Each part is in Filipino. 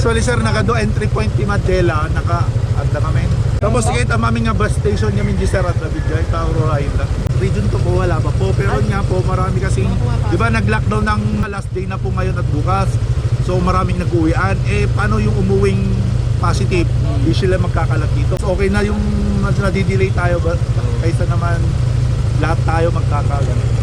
Actually sir, naka do entry point ni Mandela, naka-anda kami. Tapos kita mami nga bus station niya minji sir at DJI Tauro Island. Region to po wala pa po, pero nga po marami kasing, di ba nag-lockdown ng last day na po ngayon at bukas. So maraming nag-uwian. Paano yung umuwing positive? Hindi sila magkakalat dito. So, okay na yung nadidelay tayo ba? Kaysa naman lahat tayo magkakalat.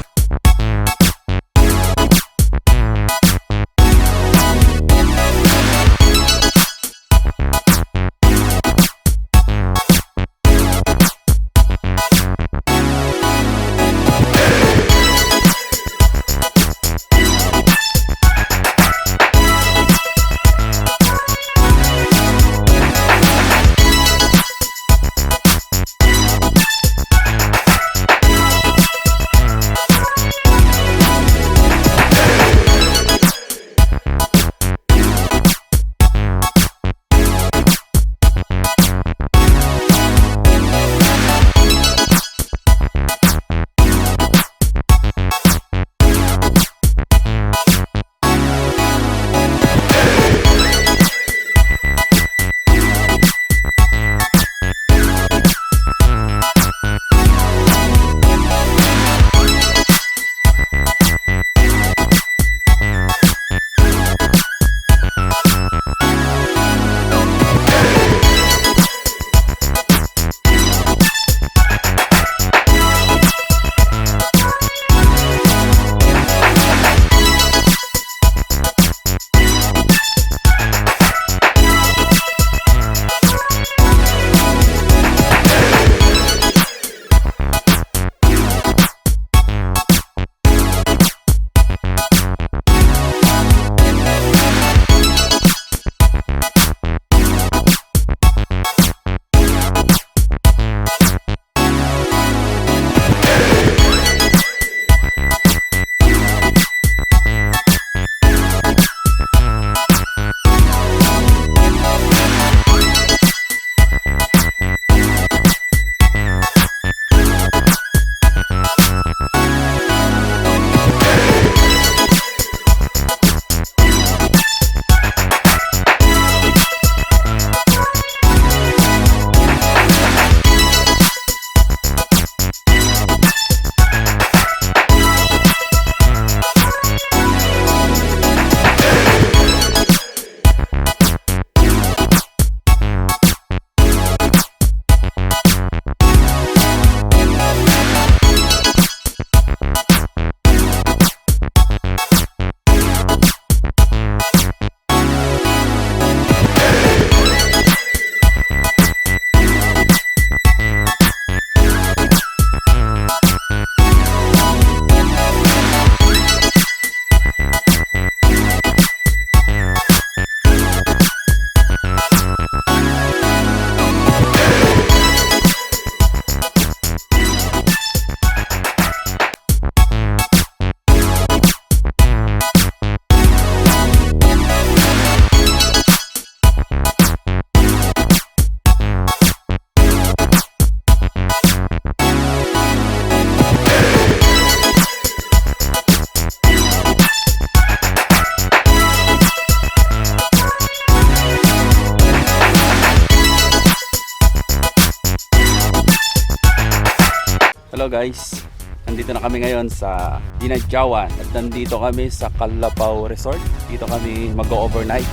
Hello guys, nandito na kami ngayon sa DINADIAWAN at nandito kami sa Kalabaw Resort. Dito kami mag-overnight.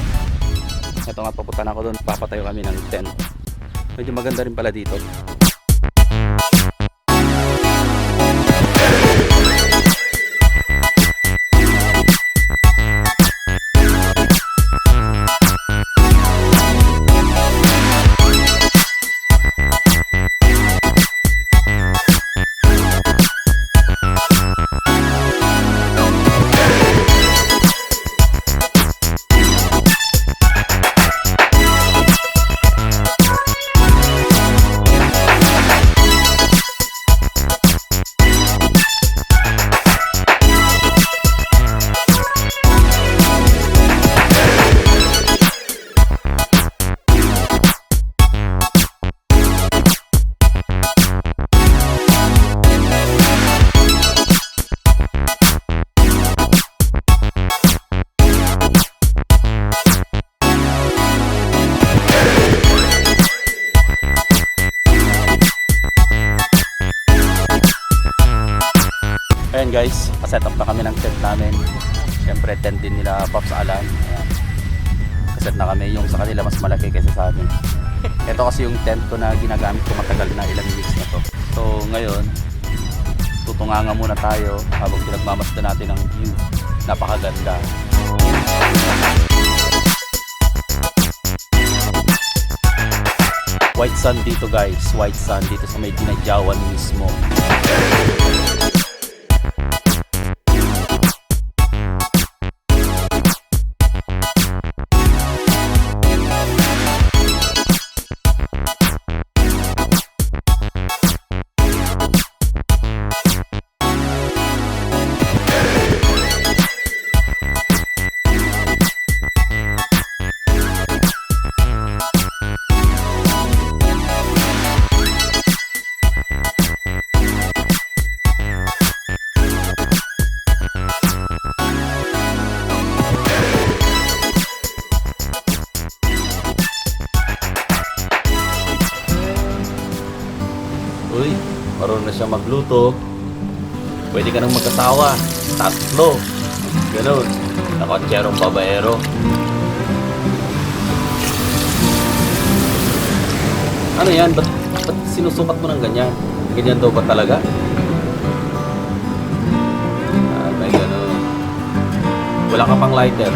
Ito nga, papunta na ako doon, papatayo kami ng tent. Medyo maganda rin pala dito. Siyempre tent din nila Pops Alan. Ayan. Kaset na kami, yung sa kanila mas malaki kaysa sa amin. Ito kasi yung tent ko na ginagamit ko matagal na, ilang weeks na to. So ngayon, tutunganga muna tayo habang pinagmamasdan natin ang view. Napakaganda. White sun dito guys, white sun dito sa may DINADIAWAN mismo. Uy, marunong na siya magluto. Pwede ka nang magkasawa. 3. Ganun. Nakotserong babaero. Ano yan? Ba't sinusukat mo ng ganyan? Ganyan daw ba talaga? May ganun. Wala ka pang lighter.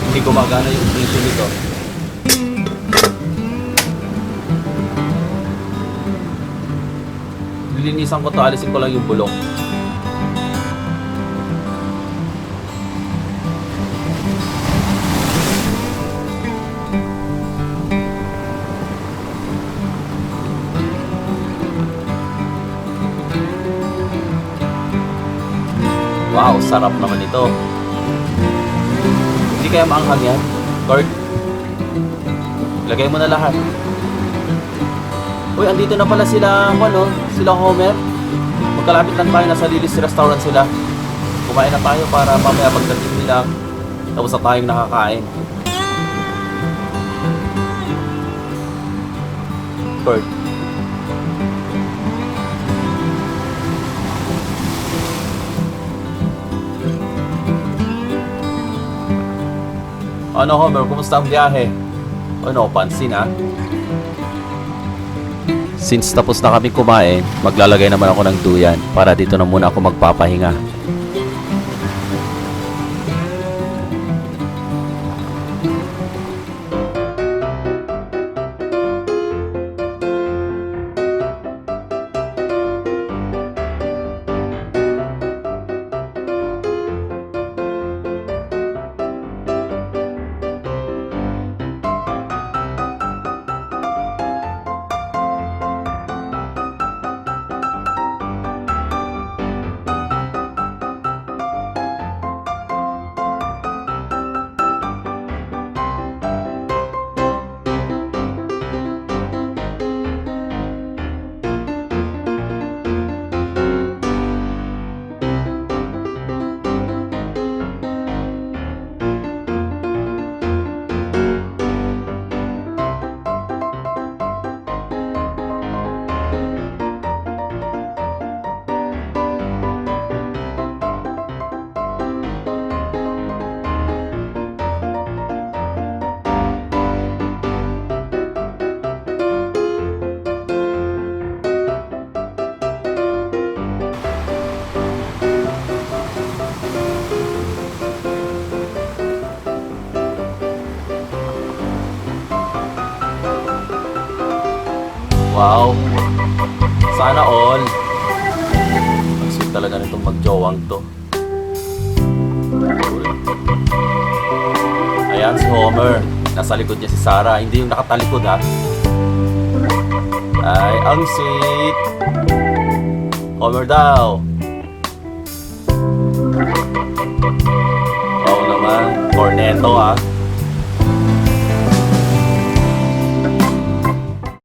Hindi gumagana yung ignition nito. Lilinisan ko to, alisin ko lang yung bulok. Wow, sarap naman ito. Hindi kaya maanghang yan? Kurt, lagay mo na lahat. Uy, andito na pala sila, sila Homer. Magkalapit lang tayo, nasa Lilis Restaurant sila. Kumain na tayo para mamaya pagdating nila, tapos na tayong nakakain. Kurt. Ano Homer, kumusta ang biyahe? Ano, pansin ha? Since tapos na kami kumain, maglalagay naman ako ng duyan para dito na muna ako magpapahinga. Wow, sana all. Ang sweet talaga nitong magjowang to. Ayan si Homer, nasa likod niya si Sarah, hindi yung nakatalikod ha. Ay, ang sweet. Homer daw. Wow naman, corneto ha.